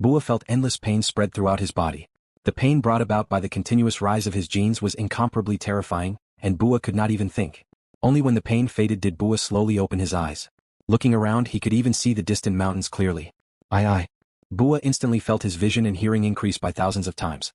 Bua felt endless pain spread throughout his body. The pain brought about by the continuous rise of his genes was incomparably terrifying, and Bua could not even think. Only when the pain faded did Bua slowly open his eyes. Looking around, he could even see the distant mountains clearly. Aye. Bua instantly felt his vision and hearing increase by thousands of times.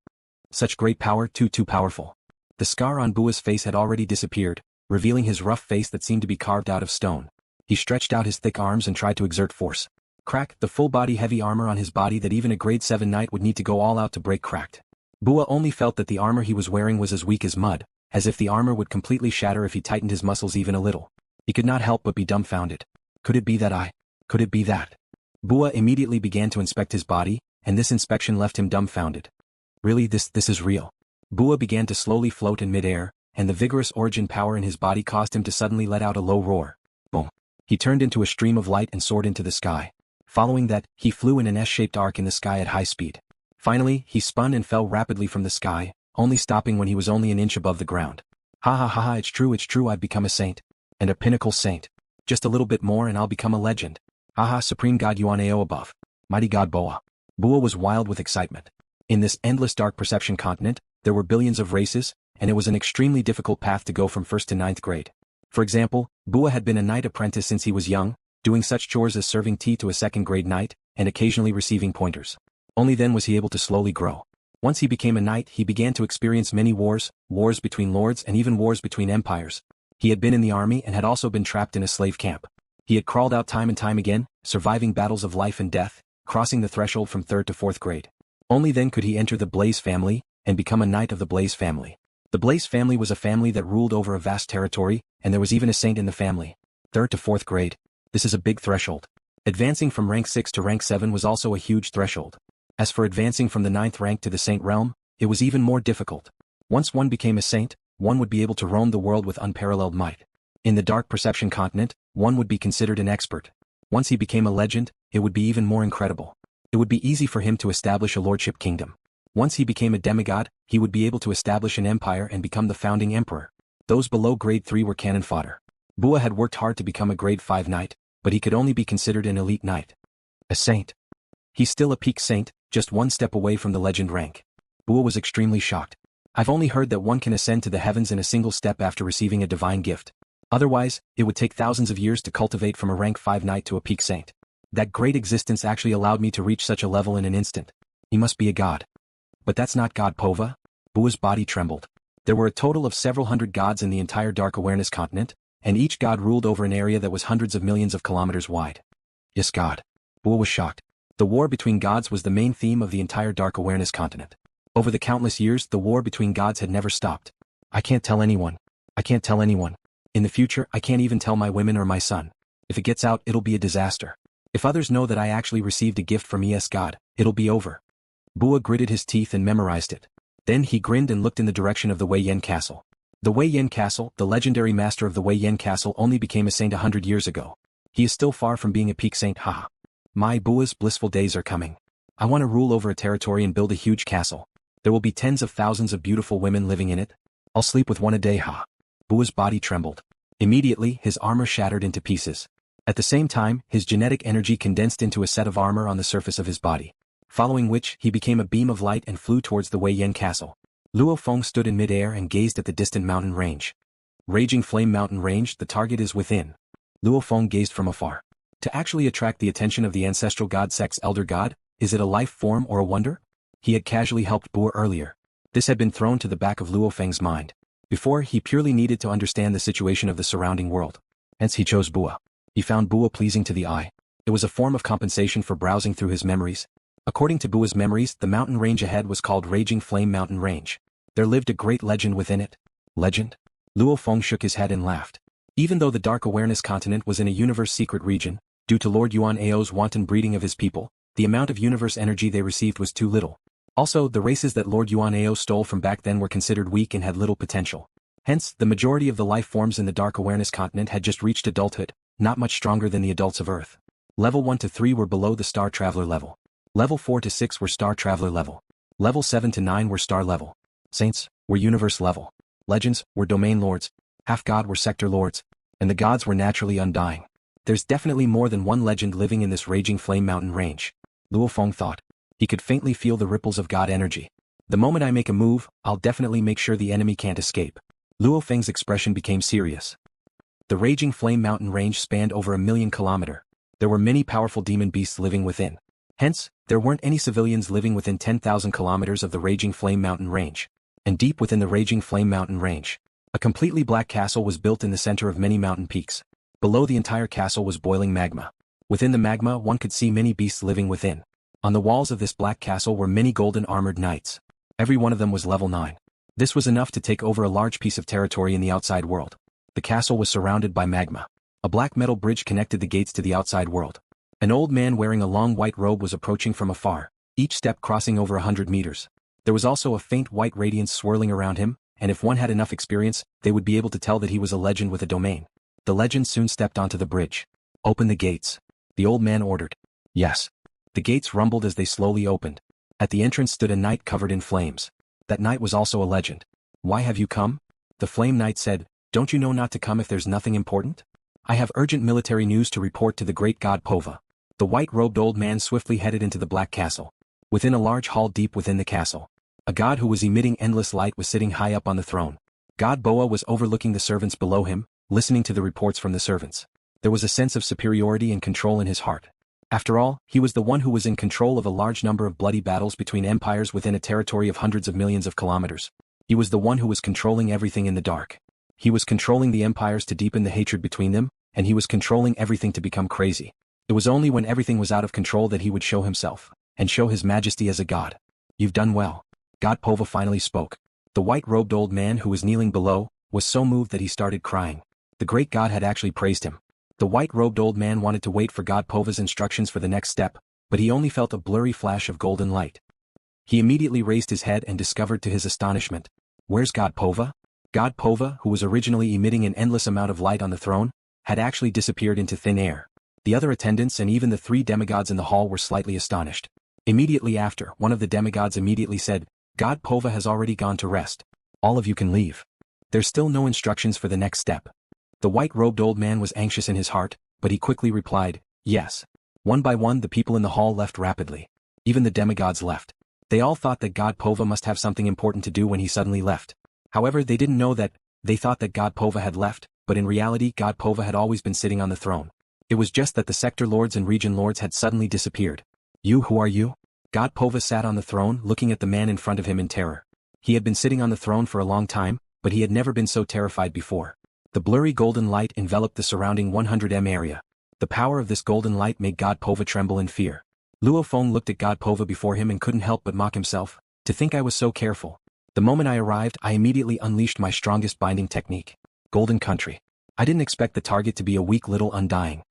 Such great power, too powerful. The scar on Bua's face had already disappeared, revealing his rough face that seemed to be carved out of stone. He stretched out his thick arms and tried to exert force. Crack, the full-body heavy armor on his body that even a grade 7 knight would need to go all out to break cracked. Bua only felt that the armor he was wearing was as weak as mud, as if the armor would completely shatter if he tightened his muscles even a little. He could not help but be dumbfounded. Could it be that Could it be that? Bua immediately began to inspect his body, and this inspection left him dumbfounded. Really, this is real. Bua began to slowly float in midair, and the vigorous origin power in his body caused him to suddenly let out a low roar. Boom. He turned into a stream of light and soared into the sky. Following that, he flew in an S-shaped arc in the sky at high speed. Finally, he spun and fell rapidly from the sky, only stopping when he was only an inch above the ground. Ha, it's true, I've become a saint. And a pinnacle saint. Just a little bit more and I'll become a legend. Haha, Supreme God Yuan Ao above. Mighty God Powa. Bua was wild with excitement. In this endless dark perception continent, there were billions of races, and it was an extremely difficult path to go from 1st to 9th grade. For example, Bua had been a knight apprentice since he was young, doing such chores as serving tea to a 2nd grade knight, and occasionally receiving pointers. Only then was he able to slowly grow. Once he became a knight, he began to experience many wars between lords and even wars between empires. He had been in the army and had also been trapped in a slave camp. He had crawled out time and time again, surviving battles of life and death, crossing the threshold from 3rd to 4th grade. Only then could he enter the Blaze family, and become a knight of the Blaze family. The Blaze family was a family that ruled over a vast territory, and there was even a saint in the family. 3rd to 4th grade. This is a big threshold. Advancing from rank 6 to rank 7 was also a huge threshold. As for advancing from the 9th rank to the saint realm, it was even more difficult. Once one became a saint, one would be able to roam the world with unparalleled might. In the dark perception continent, one would be considered an expert. Once he became a legend, it would be even more incredible. It would be easy for him to establish a lordship kingdom. Once he became a demigod, he would be able to establish an empire and become the founding emperor. Those below grade 3 were cannon fodder. Bua had worked hard to become a grade 5 knight, but he could only be considered an elite knight. A saint. He's still a peak saint, just one step away from the legend rank. Bua was extremely shocked. I've only heard that one can ascend to the heavens in a single step after receiving a divine gift. Otherwise, it would take thousands of years to cultivate from a rank 5 knight to a peak saint. That great existence actually allowed me to reach such a level in an instant. He must be a god. But that's not God Pova? Bua's body trembled. There were a total of several hundred gods in the entire Dark Awareness continent, and each god ruled over an area that was hundreds of millions of kilometers wide. Yes, God. Bua was shocked. The war between gods was the main theme of the entire Dark Awareness continent. Over the countless years, the war between gods had never stopped. I can't tell anyone. In the future, I can't even tell my women or my son. If it gets out, it'll be a disaster. If others know that I actually received a gift from ES God, it'll be over. Bua gritted his teeth and memorized it. Then he grinned and looked in the direction of the Wei Yan Castle. The Wei Yan Castle, the legendary master of the Wei Yan Castle, only became a saint 100 years ago. He is still far from being a peak saint, haha. My Bua's blissful days are coming. I want to rule over a territory and build a huge castle. There will be tens of thousands of beautiful women living in it. I'll sleep with one a day, ha. Bua's body trembled. Immediately, his armor shattered into pieces. At the same time, his genetic energy condensed into a set of armor on the surface of his body. Following which, he became a beam of light and flew towards the Wei Yan Castle. Luofang stood in midair and gazed at the distant mountain range. Raging Flame Mountain Range, the target is within. Luofang gazed from afar. To actually attract the attention of the Ancestral God Sect's Elder God, is it a life form or a wonder? He had casually helped Bua earlier. This had been thrown to the back of Luofeng's mind. Before, he purely needed to understand the situation of the surrounding world. Hence he chose Bua. He found Bua pleasing to the eye. It was a form of compensation for browsing through his memories. According to Bua's memories, the mountain range ahead was called Raging Flame Mountain Range. There lived a great legend within it. Legend? Luofeng shook his head and laughed. Even though the Dark Awareness continent was in a universe secret region, due to Lord Yuan Ao's wanton breeding of his people, the amount of universe energy they received was too little. Also, the races that Lord Yuan Ao stole from back then were considered weak and had little potential. Hence, the majority of the life forms in the Dark Awareness continent had just reached adulthood, not much stronger than the adults of Earth. Level 1 to 3 were below the Star Traveler level. Level 4 to 6 were Star Traveler level. Level 7 to 9 were Star level. Saints were Universe level. Legends were Domain Lords. Half-God were Sector Lords. And the gods were naturally undying. There's definitely more than one legend living in this Raging Flame Mountain range. Luofeng thought. He could faintly feel the ripples of God energy. The moment I make a move, I'll definitely make sure the enemy can't escape. Luofeng's expression became serious. The raging flame mountain range spanned over 1,000,000 kilometers. There were many powerful demon beasts living within. Hence, there weren't any civilians living within 10,000 kilometers of the raging flame mountain range. And deep within the raging flame mountain range, a completely black castle was built in the center of many mountain peaks. Below the entire castle was boiling magma. Within the magma one could see many beasts living within. On the walls of this black castle were many golden armored knights. Every one of them was level 9. This was enough to take over a large piece of territory in the outside world. The castle was surrounded by magma. A black metal bridge connected the gates to the outside world. An old man wearing a long white robe was approaching from afar, each step crossing over 100 meters. There was also a faint white radiance swirling around him, and if one had enough experience, they would be able to tell that he was a legend with a domain. The legend soon stepped onto the bridge. "Open the gates," the old man ordered. Yes. The gates rumbled as they slowly opened. At the entrance stood a knight covered in flames. That knight was also a legend. "Why have you come?" The flame knight said, "Don't you know not to come if there's nothing important? I have urgent military news to report to the great God Pova." The white-robed old man swiftly headed into the black castle. Within a large hall deep within the castle, a god who was emitting endless light was sitting high up on the throne. God Powa was overlooking the servants below him, listening to the reports from the servants. There was a sense of superiority and control in his heart. After all, he was the one who was in control of a large number of bloody battles between empires within a territory of hundreds of millions of kilometers. He was the one who was controlling everything in the dark. He was controlling the empires to deepen the hatred between them, and he was controlling everything to become crazy. It was only when everything was out of control that he would show himself, and show his majesty as a god. "You've done well." God Pova finally spoke. The white-robed old man who was kneeling below was so moved that he started crying. The great god had actually praised him. The white-robed old man wanted to wait for God Pova's instructions for the next step, but he only felt a blurry flash of golden light. He immediately raised his head and discovered to his astonishment, "Where's God Pova?" God Pova, who was originally emitting an endless amount of light on the throne, had actually disappeared into thin air. The other attendants and even the 3 demigods in the hall were slightly astonished. Immediately after, one of the demigods immediately said, "God Pova has already gone to rest. All of you can leave. There's still no instructions for the next step." The white-robed old man was anxious in his heart, but he quickly replied, "Yes." One by one the people in the hall left rapidly. Even the demigods left. They all thought that God Pova must have something important to do when he suddenly left. However, they didn't know that. They thought that God Pova had left, but in reality God Pova had always been sitting on the throne. It was just that the sector lords and region lords had suddenly disappeared. Who are you?" God Pova sat on the throne looking at the man in front of him in terror. He had been sitting on the throne for a long time, but he had never been so terrified before. The blurry golden light enveloped the surrounding 100 area. The power of this golden light made God Pova tremble in fear. Luofang looked at God Pova before him and couldn't help but mock himself. "To think I was so careful. The moment I arrived I immediately unleashed my strongest binding technique. Golden Country. I didn't expect the target to be a weak little undying."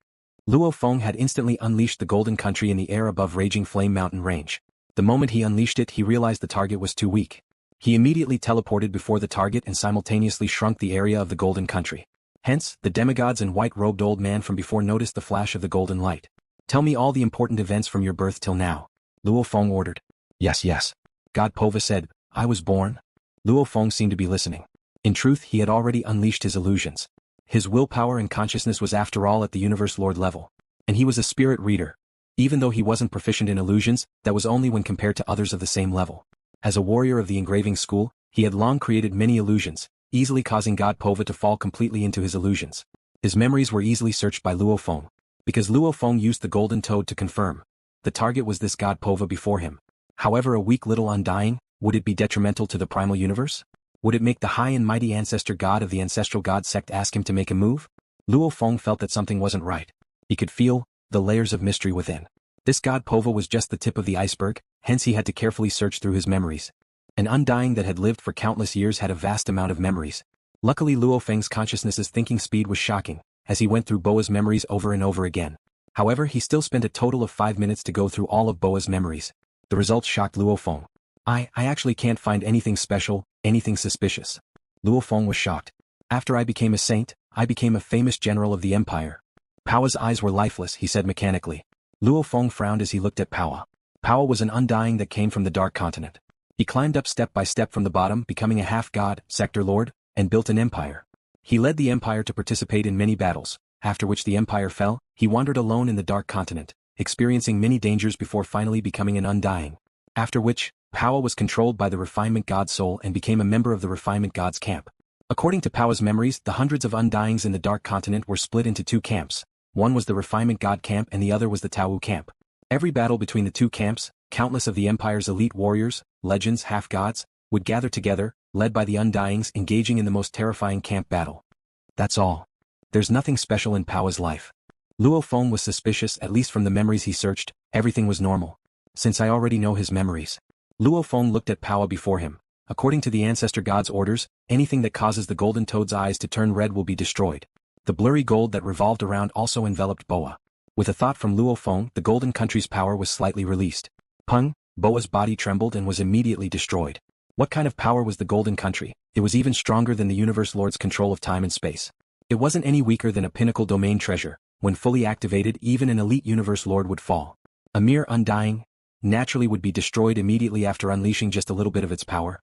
Luofang had instantly unleashed the Golden Country in the air above Raging Flame Mountain range. The moment he unleashed it he realized the target was too weak. He immediately teleported before the target and simultaneously shrunk the area of the Golden Country. Hence, the demigods and white-robed old man from before noticed the flash of the golden light. "Tell me all the important events from your birth till now," Luofang ordered. Yes. God Pova said, "I was born." Luofang seemed to be listening. In truth he had already unleashed his illusions. His willpower and consciousness was after all at the Universe Lord level. And he was a spirit reader. Even though he wasn't proficient in illusions, that was only when compared to others of the same level. As a warrior of the engraving school, he had long created many illusions, easily causing God Pova to fall completely into his illusions. His memories were easily searched by Luofang. Because Luofang used the golden toad to confirm. The target was this God Pova before him. However, a weak little undying, would it be detrimental to the Primal Universe? Would it make the high and mighty Ancestor God of the Ancestral God sect ask him to make a move? Luofang felt that something wasn't right. He could feel the layers of mystery within. This God Pova was just the tip of the iceberg, hence he had to carefully search through his memories. An undying that had lived for countless years had a vast amount of memories. Luckily Luofeng's consciousness's thinking speed was shocking, as he went through Boa's memories over and over again. However, he still spent a total of 5 minutes to go through all of Boa's memories. The results shocked Luofeng. I actually can't find anything special, anything suspicious. Luofeng was shocked. After I became a saint, I became a famous general of the empire. Powa's eyes were lifeless, he said mechanically. Luofeng frowned as he looked at Powa. Powa was an undying that came from the Dark Continent. He climbed up step by step from the bottom, becoming a half-god, sector lord, and built an empire. He led the empire to participate in many battles, after which the empire fell. He wandered alone in the Dark Continent, experiencing many dangers before finally becoming an undying. After which, Powa was controlled by the Refinement God soul and became a member of the Refinement God's camp. According to Powa's memories, the hundreds of undyings in the Dark Continent were split into two camps. One was the Refinement God camp and the other was the Tao camp. Every battle between the two camps, countless of the Empire's elite warriors, legends, half-gods, would gather together, led by the undyings engaging in the most terrifying camp battle. That's all. There's nothing special in Powa's life. Luofang was suspicious, at least from the memories he searched. Everything was normal. Since I already know his memories. Luofang looked at Powa before him. According to the Ancestor God's orders, anything that causes the golden toad's eyes to turn red will be destroyed. The blurry gold that revolved around also enveloped Boa. With a thought from Luofang, the golden country's power was slightly released. Pung, Boa's body trembled and was immediately destroyed. What kind of power was the golden country? It was even stronger than the Universe Lord's control of time and space. It wasn't any weaker than a pinnacle domain treasure. When fully activated, even an elite Universe Lord would fall. A mere undying, naturally would be destroyed immediately after unleashing just a little bit of its power.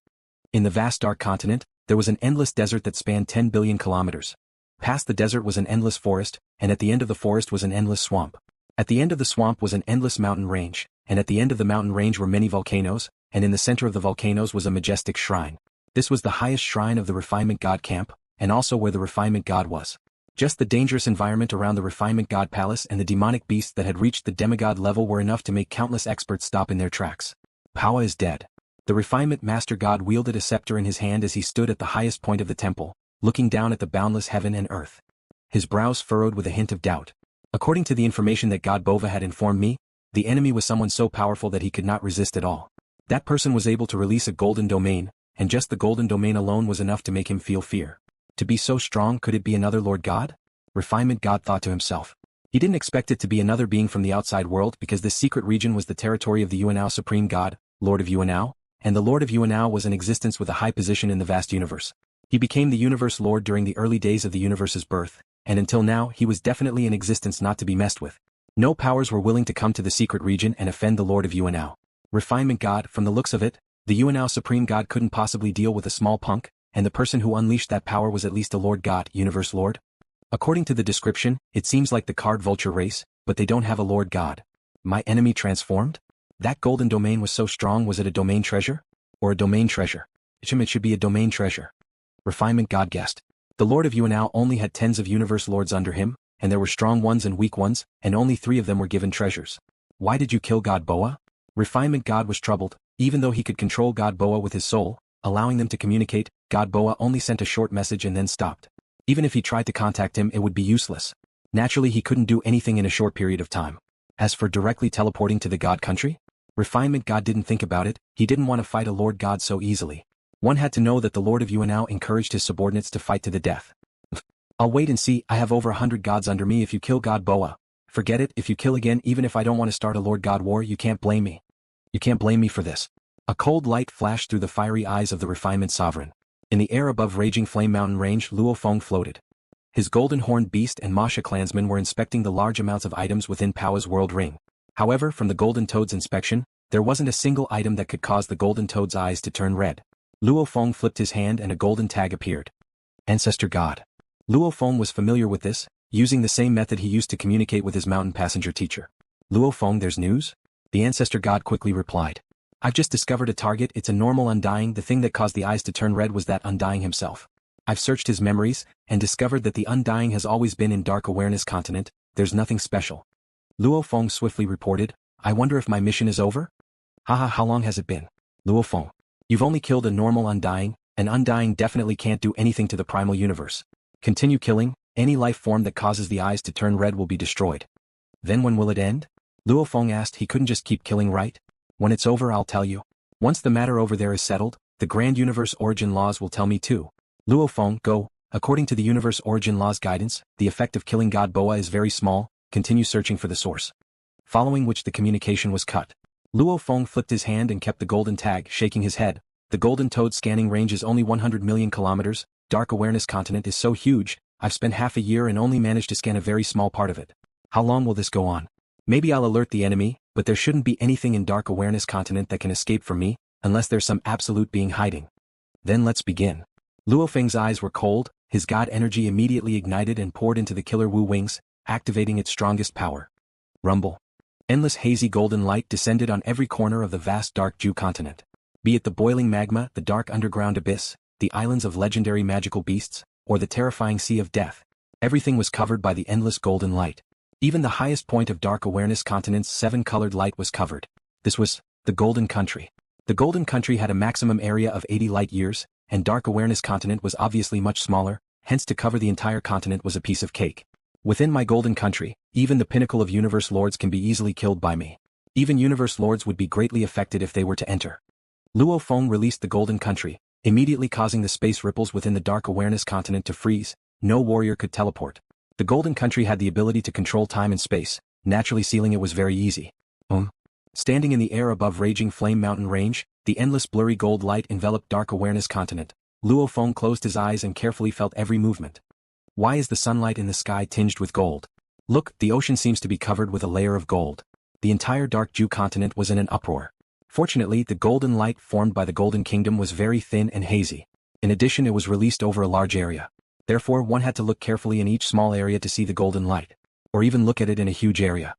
In the vast Dark Continent, there was an endless desert that spanned 10 billion kilometers. Past the desert was an endless forest, and at the end of the forest was an endless swamp. At the end of the swamp was an endless mountain range, and at the end of the mountain range were many volcanoes, and in the center of the volcanoes was a majestic shrine. This was the highest shrine of the Refinement God camp, and also where the Refinement God was. Just the dangerous environment around the Refinement God palace and the demonic beasts that had reached the demigod level were enough to make countless experts stop in their tracks. Powa is dead. The Refinement Master God wielded a scepter in his hand as he stood at the highest point of the temple, looking down at the boundless heaven and earth. His brows furrowed with a hint of doubt. According to the information that God Pova had informed me, the enemy was someone so powerful that he could not resist at all. That person was able to release a golden domain, and just the golden domain alone was enough to make him feel fear. To be so strong, could it be another Lord God? Refinement God thought to himself. He didn't expect it to be another being from the outside world because this secret region was the territory of the Yuan Ao Supreme God, Lord of Yuan Ao, and the Lord of Yuan Ao was in existence with a high position in the vast universe. He became the Universe Lord during the early days of the universe's birth, and until now he was definitely in existence not to be messed with. No powers were willing to come to the secret region and offend the Lord of Yuan Ao. Refinement God, from the looks of it, the Yuan Ao Supreme God couldn't possibly deal with a small punk, and the person who unleashed that power was at least a Lord God, Universe Lord. According to the description, it seems like the card vulture race, but they don't have a Lord God. My enemy transformed? That golden domain was so strong, was it a domain treasure? Or a domain treasure? It should be a domain treasure. Refinement God guessed. The Lord of Yuan Ao only had tens of Universe Lords under him, and there were strong ones and weak ones, and only 3 of them were given treasures. Why did you kill God Powa? Refinement God was troubled. Even though he could control God Powa with his soul, allowing them to communicate, God Powa only sent a short message and then stopped. Even if he tried to contact him, it would be useless. Naturally, he couldn't do anything in a short period of time. As for directly teleporting to the God country? Refinement God didn't think about it. He didn't want to fight a Lord God so easily. One had to know that the Lord of Yuan Ao encouraged his subordinates to fight to the death. I'll wait and see. I have over 100 gods under me. If you kill God Powa, forget it. If you kill again, even if I don't want to start a Lord God war, you can't blame me. You can't blame me for this. A cold light flashed through the fiery eyes of the Refinement Sovereign. In the air above Raging Flame Mountain Range, Luo Feng floated. His golden horned beast and Masha clansmen were inspecting the large amounts of items within Powa's world ring. However, from the golden toad's inspection, there wasn't a single item that could cause the golden toad's eyes to turn red. Luo Feng flipped his hand and a golden tag appeared. Ancestor God. Luo Feng was familiar with this, using the same method he used to communicate with his mountain passenger teacher. Luo Feng, there's news? The Ancestor God quickly replied. I've just discovered a target. It's a normal undying. The thing that caused the eyes to turn red was that undying himself. I've searched his memories, and discovered that the undying has always been in Dark Awareness Continent. There's nothing special. Luo Feng swiftly reported. I wonder if my mission is over? Haha, how long has it been? Luo Feng. You've only killed a normal undying. An undying definitely can't do anything to the Primal Universe. Continue killing. Any life form that causes the eyes to turn red will be destroyed. Then when will it end? Luo Feng asked. He couldn't just keep killing, right? When it's over, I'll tell you. Once the matter over there is settled, the Grand Universe Origin Laws will tell me too. Luo Feng, go. According to the Universe Origin Laws guidance, the effect of killing God Powa is very small. Continue searching for the source. Following which the communication was cut. Luo Feng flipped his hand and kept the golden tag, shaking his head. The golden toad scanning range is only 100 million kilometers. Dark Awareness Continent is so huge, I've spent half a year and only managed to scan a very small part of it. How long will this go on? Maybe I'll alert the enemy, but there shouldn't be anything in Dark Awareness Continent that can escape from me, unless there's some absolute being hiding. Then let's begin. Luofeng's eyes were cold, his god energy immediately ignited and poured into the killer Wu wings, activating its strongest power. Rumble. Endless hazy golden light descended on every corner of the vast dark Jew continent. Be it the boiling magma, the dark underground abyss, the islands of legendary magical beasts, or the terrifying sea of death, everything was covered by the endless golden light. Even the highest point of Dark Awareness Continent's seven-colored light was covered. This was the Golden Country. The Golden Country had a maximum area of 80 light-years, and Dark Awareness Continent was obviously much smaller, hence to cover the entire continent was a piece of cake. Within my Golden Country, even the pinnacle of Universe Lords can be easily killed by me. Even Universe Lords would be greatly affected if they were to enter. Luo Feng released the Golden Country, immediately causing the space ripples within the Dark Awareness Continent to freeze. No warrior could teleport. The Golden Country had the ability to control time and space, naturally sealing it was very easy. Standing in the air above Raging Flame Mountain Range, the endless blurry gold light enveloped Dark Awareness Continent. Luo Feng closed his eyes and carefully felt every movement. Why is the sunlight in the sky tinged with gold? Look, the ocean seems to be covered with a layer of gold. The entire Dark Jew continent was in an uproar. Fortunately, the golden light formed by the Golden Kingdom was very thin and hazy. In addition, it was released over a large area. Therefore, one had to look carefully in each small area to see the golden light. Or even look at it in a huge area.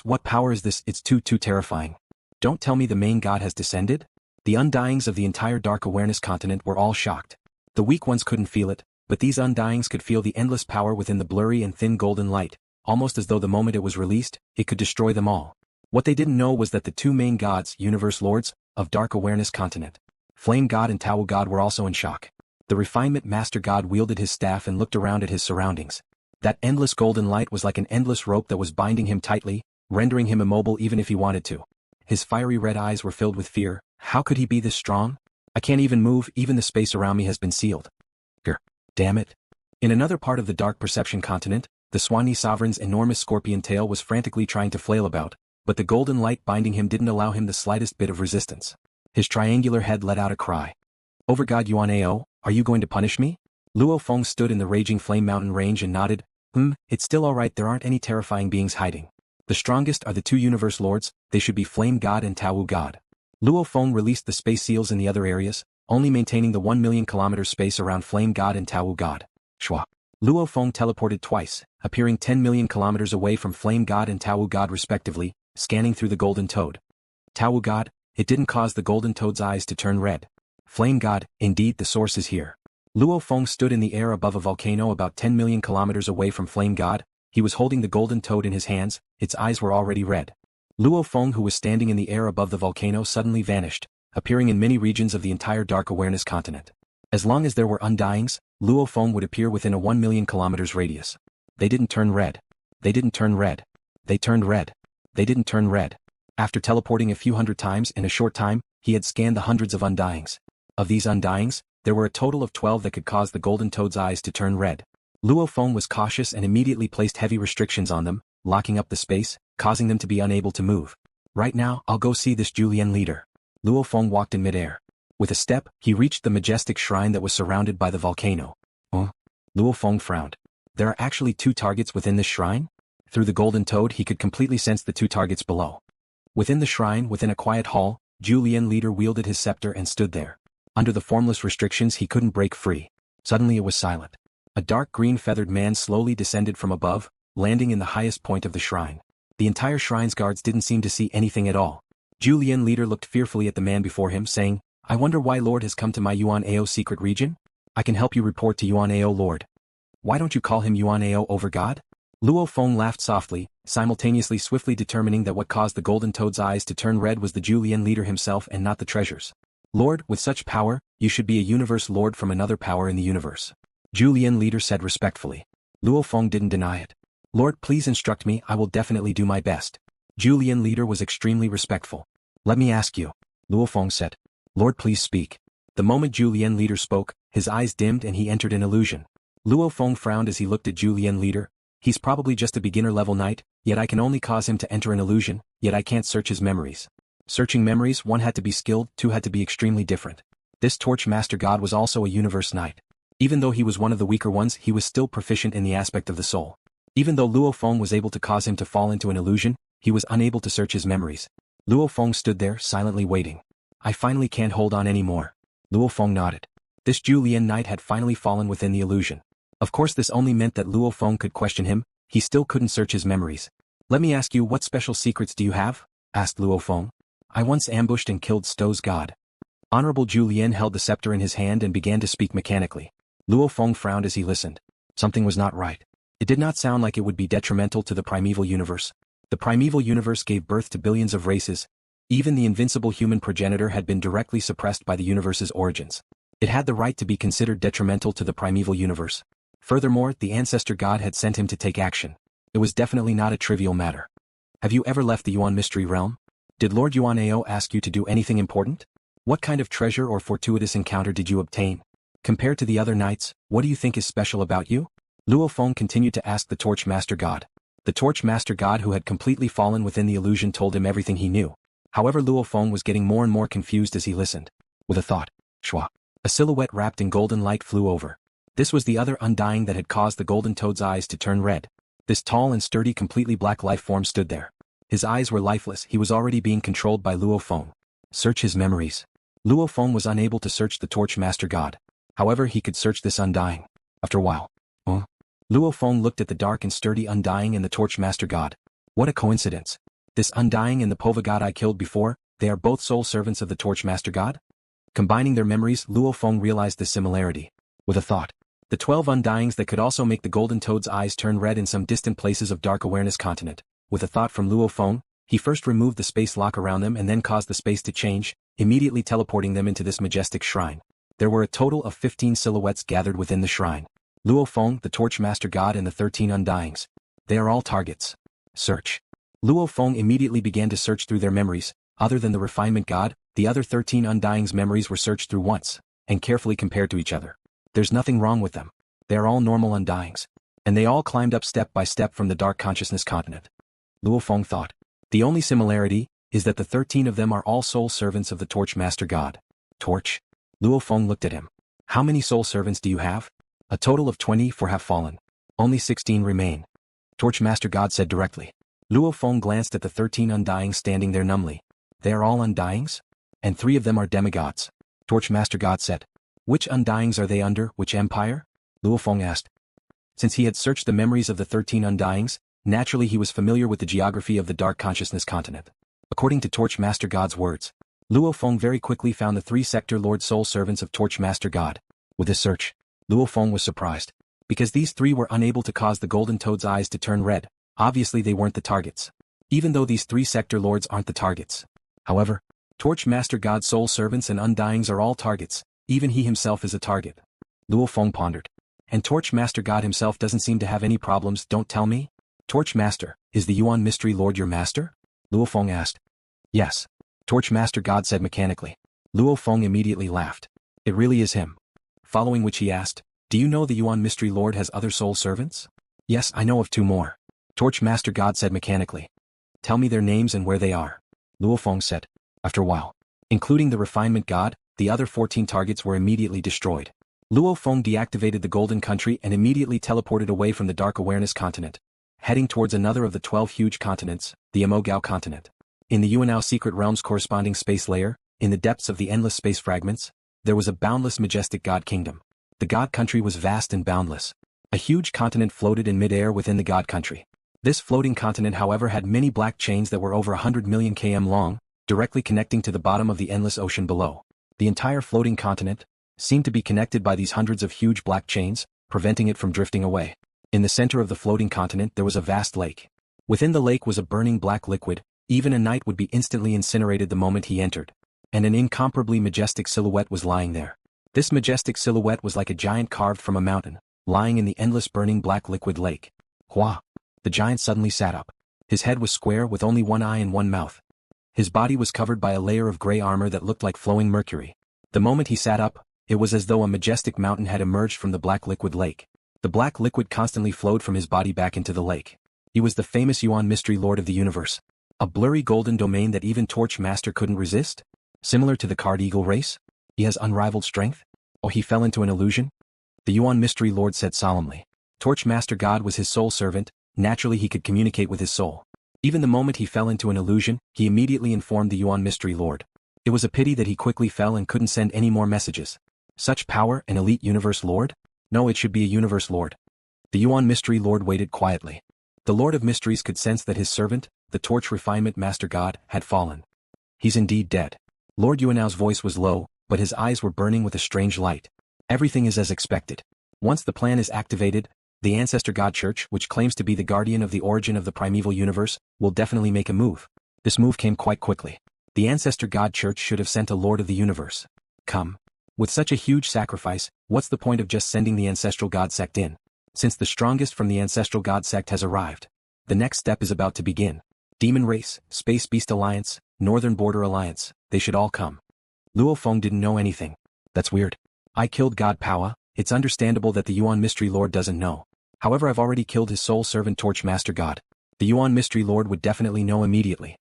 What power is this? It's too terrifying. Don't tell me the main god has descended? The undyings of the entire Dark Awareness continent were all shocked. The weak ones couldn't feel it, but these undyings could feel the endless power within the blurry and thin golden light, almost as though the moment it was released, it could destroy them all. What they didn't know was that the two main gods, Universe Lords, of Dark Awareness continent, Flame God and Tao God, were also in shock. The Refinement Master God wielded his staff and looked around at his surroundings. That endless golden light was like an endless rope that was binding him tightly, rendering him immobile even if he wanted to. His fiery red eyes were filled with fear. How could he be this strong? I can't even move, even the space around me has been sealed. Damn it. In another part of the Dark Perception continent, the Swanee Sovereign's enormous scorpion tail was frantically trying to flail about, but the golden light binding him didn't allow him the slightest bit of resistance. His triangular head let out a cry. Over God Yuan Ao, are you going to punish me? Luo Feng stood in the Raging Flame Mountain Range and nodded. It's still alright, there aren't any terrifying beings hiding. The strongest are the two Universe Lords, they should be Flame God and Tao God. Luo Feng released the space seals in the other areas, only maintaining the 1 million kilometer space around Flame God and Tao God. Shwa. Luo Feng teleported twice, appearing 10 million kilometers away from Flame God and Tao God respectively, scanning through the Golden Toad. Tao God, it didn't cause the Golden Toad's eyes to turn red. Flame God, indeed the source is here. Luo Feng stood in the air above a volcano about 10 million kilometers away from Flame God. He was holding the Golden Toad in his hands, its eyes were already red. Luo Feng, who was standing in the air above the volcano, suddenly vanished, appearing in many regions of the entire Dark Awareness continent. As long as there were undyings, Luo Feng would appear within a 1 million kilometers radius. They didn't turn red. They didn't turn red. They turned red. They didn't turn red. After teleporting a few hundred times in a short time, he had scanned the hundreds of undyings. Of these undyings, there were a total of 12 that could cause the Golden Toad's eyes to turn red. Luo Feng was cautious and immediately placed heavy restrictions on them, locking up the space, causing them to be unable to move. Right now, I'll go see this Julian leader. Luo Feng walked in midair. With a step, he reached the majestic shrine that was surrounded by the volcano. Luo Feng frowned. There are actually two targets within this shrine? Through the Golden Toad he could completely sense the two targets below. Within the shrine, within a quiet hall, Julian leader wielded his scepter and stood there. Under the formless restrictions he couldn't break free. Suddenly it was silent. A dark green feathered man slowly descended from above, landing in the highest point of the shrine. The entire shrine's guards didn't seem to see anything at all. Julian leader looked fearfully at the man before him, saying, I wonder why Lord has come to my Yuan Ao secret region? I can help you report to Yuan Ao Lord. Why don't you call him Yuan Ao over God? Luo Feng laughed softly, simultaneously swiftly determining that what caused the Golden Toad's eyes to turn red was the Julian leader himself and not the treasures. Lord, with such power, you should be a universe lord from another power in the universe. Julian leader said respectfully. Luo Feng didn't deny it. Lord, please instruct me, I will definitely do my best. Julian leader was extremely respectful. Let me ask you. Luo Feng said. Lord, please speak. The moment Julian leader spoke, his eyes dimmed and he entered an illusion. Luo Feng frowned as he looked at Julian leader. He's probably just a beginner-level knight, yet I can only cause him to enter an illusion, yet I can't search his memories. Searching memories, one had to be skilled, two had to be extremely different. This Torch Master God was also a universe knight. Even though he was one of the weaker ones, he was still proficient in the aspect of the soul. Even though Luo Feng was able to cause him to fall into an illusion, he was unable to search his memories. Luo Feng stood there, silently waiting. I finally can't hold on anymore. Luo Feng nodded. This Julian knight had finally fallen within the illusion. Of course this only meant that Luo Feng could question him, he still couldn't search his memories. Let me ask you, what special secrets do you have? Asked Luo Feng. I once ambushed and killed Sto's god. Honorable Julian held the scepter in his hand and began to speak mechanically. Luo Feng frowned as he listened. Something was not right. It did not sound like it would be detrimental to the primeval universe. The primeval universe gave birth to billions of races. Even the invincible human progenitor had been directly suppressed by the universe's origins. It had the right to be considered detrimental to the primeval universe. Furthermore, the Ancestor God had sent him to take action. It was definitely not a trivial matter. Have you ever left the Yuan Mystery realm? Did Lord Yuan Ao ask you to do anything important? What kind of treasure or fortuitous encounter did you obtain? Compared to the other knights, what do you think is special about you? Luofang continued to ask the Torch Master God. The Torch Master God, who had completely fallen within the illusion, told him everything he knew. However, Luofang was getting more and more confused as he listened. With a thought, shwa, a silhouette wrapped in golden light flew over. This was the other undying that had caused the golden toad's eyes to turn red. This tall and sturdy, completely black life form stood there. His eyes were lifeless. He was already being controlled by Luofang. Search his memories. Luofang was unable to search the Torch Master God. However, he could search this undying. After a while, Luofang looked at the dark and sturdy undying and the Torch Master God. What a coincidence. This undying and the Pova God I killed before, they are both soul servants of the Torch Master God? Combining their memories, Luofang realized the similarity. With a thought, the 12 undyings that could also make the golden toad's eyes turn red in some distant places of Dark Awareness continent. With a thought from Luofang, he first removed the space lock around them and then caused the space to change, immediately teleporting them into this majestic shrine. There were a total of 15 silhouettes gathered within the shrine. Luofang, the Torch Master God, and the 13 undyings. They are all targets. Search. Luofang immediately began to search through their memories. Other than the Refinement God, the other 13 undyings' memories were searched through once, and carefully compared to each other. There's nothing wrong with them. They are all normal undyings. And they all climbed up step by step from the Dark Consciousness continent. Luofang thought. The only similarity is that the 13 of them are all soul servants of the Torch Master God. Torch? Luofang looked at him. How many soul servants do you have? A total of 24 have fallen. Only 16 remain. Torch Master God said directly. Luofang glanced at the 13 undyings standing there numbly. They are all undyings? And 3 of them are demigods. Torch Master God said. Which undyings are they under, which empire? Luofang asked. Since he had searched the memories of the 13 undyings, naturally he was familiar with the geography of the Dark Consciousness continent. According to Torch Master God's words, Luofang very quickly found the 3 sector Lord soul servants of Torch Master God. With his search, Luofang was surprised. Because these 3 were unable to cause the golden toad's eyes to turn red, obviously they weren't the targets. Even though these 3 sector lords aren't the targets. However, Torch Master God's soul servants and undyings are all targets. Even he himself is a target. Luofang pondered. And Torch Master God himself doesn't seem to have any problems, don't tell me? Torch Master, is the Yuan Mystery Lord your master? Luofang asked. Yes. Torch Master God said mechanically. Luofang immediately laughed. It really is him. Following which he asked, do you know the Yuan Mystery Lord has other soul servants? Yes, I know of 2 more. Torch Master God said mechanically. Tell me their names and where they are. Luofang said. After a while, including the Refinement God, the other 14 targets were immediately destroyed. Luofeng deactivated the Golden Country and immediately teleported away from the Dark Awareness continent, heading towards another of the 12 huge continents, the Amogao continent. In the Yuan Ao secret realm's corresponding space layer, in the depths of the endless space fragments, there was a boundless majestic God kingdom. The God Country was vast and boundless. A huge continent floated in mid-air within the God Country. This floating continent, however, had many black chains that were over 100 million km long, directly connecting to the bottom of the endless ocean below. The entire floating continent seemed to be connected by these hundreds of huge black chains, preventing it from drifting away. In the center of the floating continent there was a vast lake. Within the lake was a burning black liquid. Even a knight would be instantly incinerated the moment he entered. And an incomparably majestic silhouette was lying there. This majestic silhouette was like a giant carved from a mountain, lying in the endless burning black liquid lake. Hua! The giant suddenly sat up. His head was square with only 1 eye and 1 mouth. His body was covered by a layer of gray armor that looked like flowing mercury. The moment he sat up, it was as though a majestic mountain had emerged from the black liquid lake. The black liquid constantly flowed from his body back into the lake. He was the famous Yuan Mystery Lord of the Universe. A blurry golden domain that even Torch Master couldn't resist? Similar to the Card Eagle race? He has unrivaled strength? Oh, he fell into an illusion? The Yuan Mystery Lord said solemnly. Torch Master God was his soul servant, naturally he could communicate with his soul. Even the moment he fell into an illusion, he immediately informed the Yuan Mystery Lord. It was a pity that he quickly fell and couldn't send any more messages. Such power, an elite universe lord? No, it should be a universe lord. The Yuan Mystery Lord waited quietly. The Lord of Mysteries could sense that his servant, the Torch Refinement Master God, had fallen. He's indeed dead. Lord Yuan Ao's voice was low, but his eyes were burning with a strange light. Everything is as expected. Once the plan is activated, the Ancestor God Church, which claims to be the guardian of the origin of the primeval universe, will definitely make a move. This move came quite quickly. The Ancestor God Church should have sent a Lord of the Universe. Come. With such a huge sacrifice, what's the point of just sending the Ancestral God sect in? Since the strongest from the Ancestral God sect has arrived, the next step is about to begin. Demon Race, Space Beast Alliance, Northern Border Alliance, they should all come. Luofang didn't know anything. That's weird. I killed God Powa. It's understandable that the Yuan Mystery Lord doesn't know. However, I've already killed his soul servant Torch Master God. The Yuan Mystery Lord would definitely know immediately.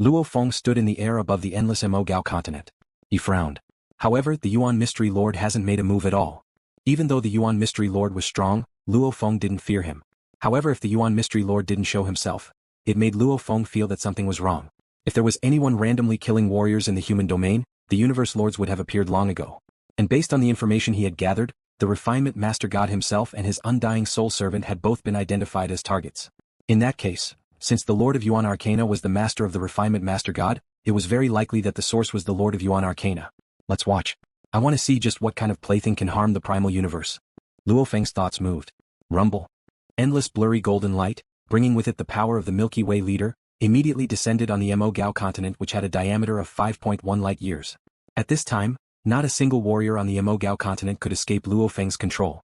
Luofang stood in the air above the endless Mo Gao continent. He frowned. However, the Yuan Mystery Lord hasn't made a move at all. Even though the Yuan Mystery Lord was strong, Luofang didn't fear him. However, if the Yuan Mystery Lord didn't show himself, it made Luofang feel that something was wrong. If there was anyone randomly killing warriors in the human domain, the Universe Lords would have appeared long ago. And based on the information he had gathered, the Refinement Master God himself and his undying soul servant had both been identified as targets. In that case, since the Lord of Yuan Arcana was the master of the Refinement Master God, it was very likely that the source was the Lord of Yuan Arcana. Let's watch. I want to see just what kind of plaything can harm the Primal Universe. Luofeng's thoughts moved. Rumble. Endless blurry golden light, bringing with it the power of the Milky Way Leader, immediately descended on the Mo Gao continent, which had a diameter of 5.1 light years. At this time, not a single warrior on the Mo Gao continent could escape Luofeng's control.